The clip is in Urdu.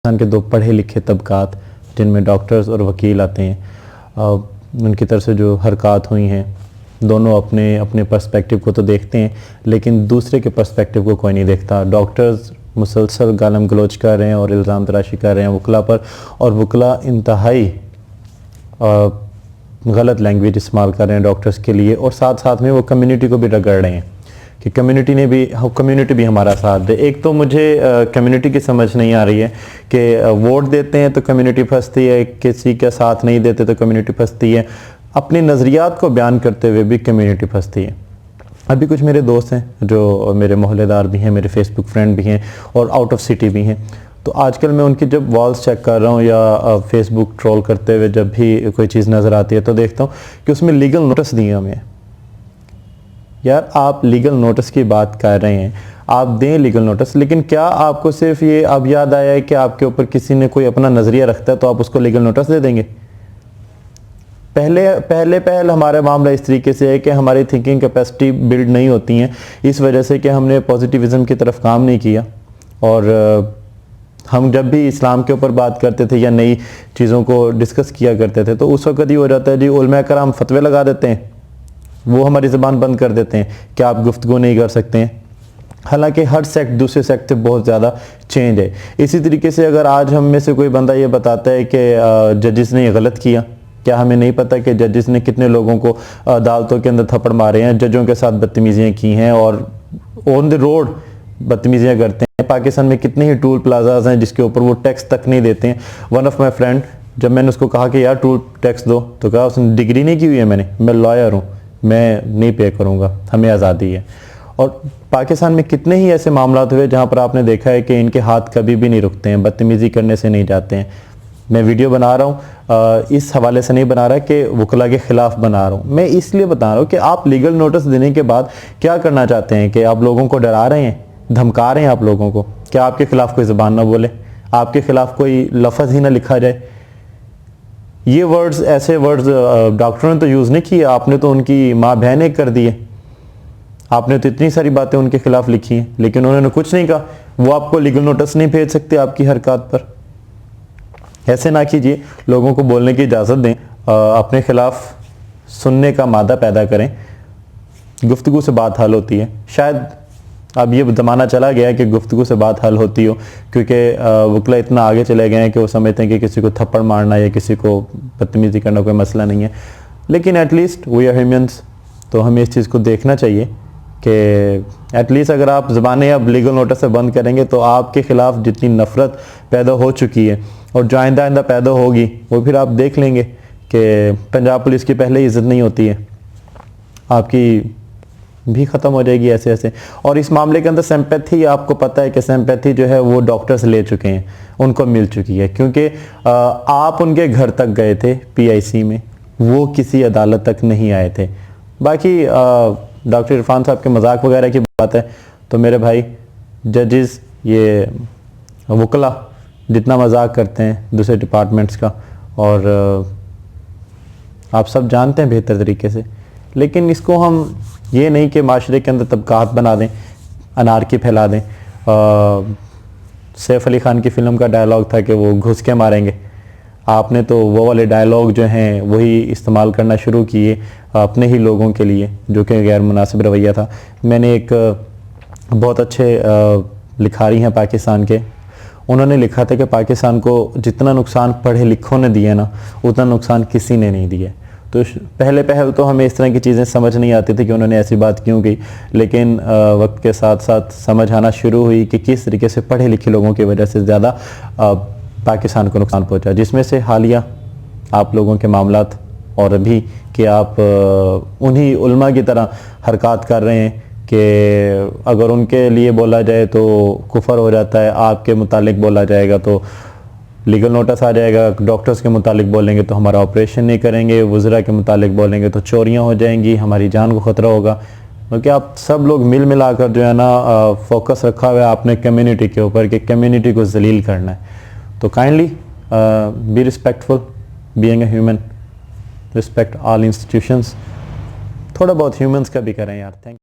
پاکستان کے دو پڑھے لکھے طبقات جن میں ڈاکٹرز اور وکیل آتے ہیں، ان کی طرف سے جو حرکات ہوئی ہیں، دونوں اپنے اپنے پرسپیکٹیو کو تو دیکھتے ہیں لیکن دوسرے کے پرسپیکٹیو کو کوئی نہیں دیکھتا۔ ڈاکٹرز مسلسل گالم گلوچ کر رہے ہیں اور الزام تراشی کر رہے ہیں وکلا پر، اور وکلا انتہائی غلط لینگویج استعمال کر رہے ہیں ڈاکٹرز کے لیے، اور ساتھ ساتھ میں وہ کمیونٹی کو بھی رگڑ رہے ہیں کہ کمیونٹی بھی ہمارا ساتھ دے۔ ایک تو مجھے کمیونٹی کی سمجھ نہیں آ رہی ہے کہ ووٹ دیتے ہیں تو کمیونٹی پھنستی ہے، کسی کا ساتھ نہیں دیتے تو کمیونٹی پھنستی ہے، اپنے نظریات کو بیان کرتے ہوئے بھی کمیونٹی پھنستی ہے۔ ابھی کچھ میرے دوست ہیں جو میرے محلے دار بھی ہیں، میرے فیس بک فرینڈ بھی ہیں اور آؤٹ آف سٹی بھی ہیں، تو آج کل میں ان کی جب والز چیک کر رہا ہوں یا فیس بک ٹرول کرتے ہوئے جب بھی کوئی چیز نظر آتی ہے تو دیکھتا ہوں کہ اس میں لیگل نوٹس دیے ہمیں۔ یار آپ لیگل نوٹس کی بات کر رہے ہیں، آپ دیں لیگل نوٹس، لیکن کیا آپ کو صرف یہ اب یاد آیا ہے کہ آپ کے اوپر کسی نے کوئی اپنا نظریہ رکھتا ہے تو آپ اس کو لیگل نوٹس دے دیں گے؟ پہلے ہمارا معاملہ اس طریقے سے ہے کہ ہماری تھنکنگ کیپیسٹی بلڈ نہیں ہوتی ہیں، اس وجہ سے کہ ہم نے پوزیٹیوزم کی طرف کام نہیں کیا، اور ہم جب بھی اسلام کے اوپر بات کرتے تھے یا نئی چیزوں کو ڈسکس کیا کرتے تھے تو اس وقت یہ ہو جاتا ہے جی علماء کرام فتوے لگا دیتے ہیں، وہ ہماری زبان بند کر دیتے ہیں کہ آپ گفتگو نہیں کر سکتے ہیں، حالانکہ ہر سیکٹ دوسرے سیکٹ سے بہت زیادہ چینج ہے۔ اسی طریقے سے اگر آج ہم میں سے کوئی بندہ یہ بتاتا ہے کہ ججز نے یہ غلط کیا، کیا ہمیں نہیں پتہ کہ ججز نے کتنے لوگوں کو عدالتوں کے اندر تھپڑ مارے ہیں، ججوں کے ساتھ بدتمیزیاں کی ہیں اور آن دی روڈ بدتمیزیاں کرتے ہیں؟ پاکستان میں کتنے ہی ٹول پلازاز ہیں جس کے اوپر وہ ٹیکس تک نہیں دیتے ہیں۔ ون آف مائی فرینڈ، جب میں نے اس کو کہا کہ یار ٹول ٹیکس دو، تو کہا اس نے ڈگری نہیں کی ہوئی ہے، میں لائر ہوں، میں نہیں پے کروں گا، ہمیں آزادی ہے۔ اور پاکستان میں کتنے ہی ایسے معاملات ہوئے جہاں پر آپ نے دیکھا ہے کہ ان کے ہاتھ کبھی بھی نہیں رکتے ہیں، بدتمیزی کرنے سے نہیں جاتے ہیں۔ میں ویڈیو بنا رہا ہوں اس حوالے سے نہیں بنا رہا کہ وکلا کے خلاف بنا رہا ہوں، میں اس لیے بتا رہا ہوں کہ آپ لیگل نوٹس دینے کے بعد کیا کرنا چاہتے ہیں؟ کہ آپ لوگوں کو ڈرا رہے ہیں، دھمکا رہے ہیں آپ لوگوں کو کہ آپ کے خلاف کوئی زبان نہ بولے، آپ کے خلاف کوئی لفظ ہی نہ لکھا جائے۔ یہ ورڈز، ایسے ورڈز ڈاکٹروں نے تو یوز نہیں کیے، آپ نے تو ان کی ماں بہنیں کر دیے، آپ نے تو اتنی ساری باتیں ان کے خلاف لکھی ہیں لیکن انہوں نے کچھ نہیں کہا، وہ آپ کو لیگل نوٹس نہیں بھیج سکتے آپ کی حرکات پر۔ ایسے نہ کیجئے، لوگوں کو بولنے کی اجازت دیں، اپنے خلاف سننے کا مادہ پیدا کریں، گفتگو سے بات حل ہوتی ہے۔ شاید اب یہ زمانہ چلا گیا ہے کہ گفتگو سے بات حل ہوتی ہو، کیونکہ وکلا اتنا آگے چلے گئے ہیں کہ وہ سمجھتے ہیں کہ کسی کو تھپڑ مارنا یا کسی کو بدتمیزی کرنا کوئی مسئلہ نہیں ہے، لیکن at least we are humans, تو ہمیں اس چیز کو دیکھنا چاہیے کہ ایٹ لیسٹ اگر آپ زبانیں اب لیگل نوٹس سے بند کریں گے تو آپ کے خلاف جتنی نفرت پیدا ہو چکی ہے اور جو آئندہ پیدا ہوگی وہ پھر آپ دیکھ لیں گے کہ پنجاب پولیس کی پہلے عزت نہیں ہوتی ہے، آپ کی بھی ختم ہو جائے گی ایسے۔ اور اس معاملے کے اندر سمپیتھی، آپ کو پتہ ہے کہ سمپیتھی جو ہے وہ ڈاکٹرز لے چکے ہیں، ان کو مل چکی ہے، کیونکہ آپ ان کے گھر تک گئے تھے PIC میں، وہ کسی عدالت تک نہیں آئے تھے۔ باقی ڈاکٹر عرفان صاحب کے مذاق وغیرہ کی بات ہے تو میرے بھائی ججز، یہ وکلا جتنا مذاق کرتے ہیں دوسرے ڈپارٹمنٹس کا، اور آپ سب جانتے ہیں بہتر طریقے سے، لیکن اس کو ہم یہ نہیں کہ معاشرے کے اندر طبقات بنا دیں، انارکی پھیلا دیں۔ سیف علی خان کی فلم کا ڈائلاگ تھا کہ وہ گھس کے ماریں گے، آپ نے تو وہ والے ڈائلاگ جو ہیں وہی استعمال کرنا شروع کیے اپنے ہی لوگوں کے لیے، جو کہ غیر مناسب رویہ تھا۔ میں نے ایک بہت اچھے لکھاری ہیں پاکستان کے، انہوں نے لکھا تھا کہ پاکستان کو جتنا نقصان پڑھے لکھوں نے دیا نا، اتنا نقصان کسی نے نہیں دیا۔ تو پہلے تو ہمیں اس طرح کی چیزیں سمجھ نہیں آتی تھی کہ انہوں نے ایسی بات کیوں کی، لیکن وقت کے ساتھ ساتھ سمجھ آنا شروع ہوئی کہ کس طریقے سے پڑھے لکھے لوگوں کی وجہ سے زیادہ پاکستان کو نقصان پہنچا، جس میں سے حالیہ آپ لوگوں کے معاملات، اور ابھی کہ آپ انہی علماء کی طرح حرکات کر رہے ہیں کہ اگر ان کے لیے بولا جائے تو کفر ہو جاتا ہے، آپ کے متعلق بولا جائے گا تو لیگل نوٹس آ جائے گا، ڈاکٹرز کے متعلق بولیں گے تو ہمارا آپریشن نہیں کریں گے، وزراء کے متعلق بولیں گے تو چوریاں ہو جائیں گی، ہماری جان کو خطرہ ہوگا۔ کیونکہ آپ سب لوگ ملا کر جو ہے نا فوکس رکھا ہوا ہے آپ نے کمیونٹی کے اوپر کہ کمیونٹی کو ذلیل کرنا ہے۔ تو kindly be respectful, being a human, respect all institutions, تھوڑا بہت ہیومنز کا بھی کریں یار۔ تھینک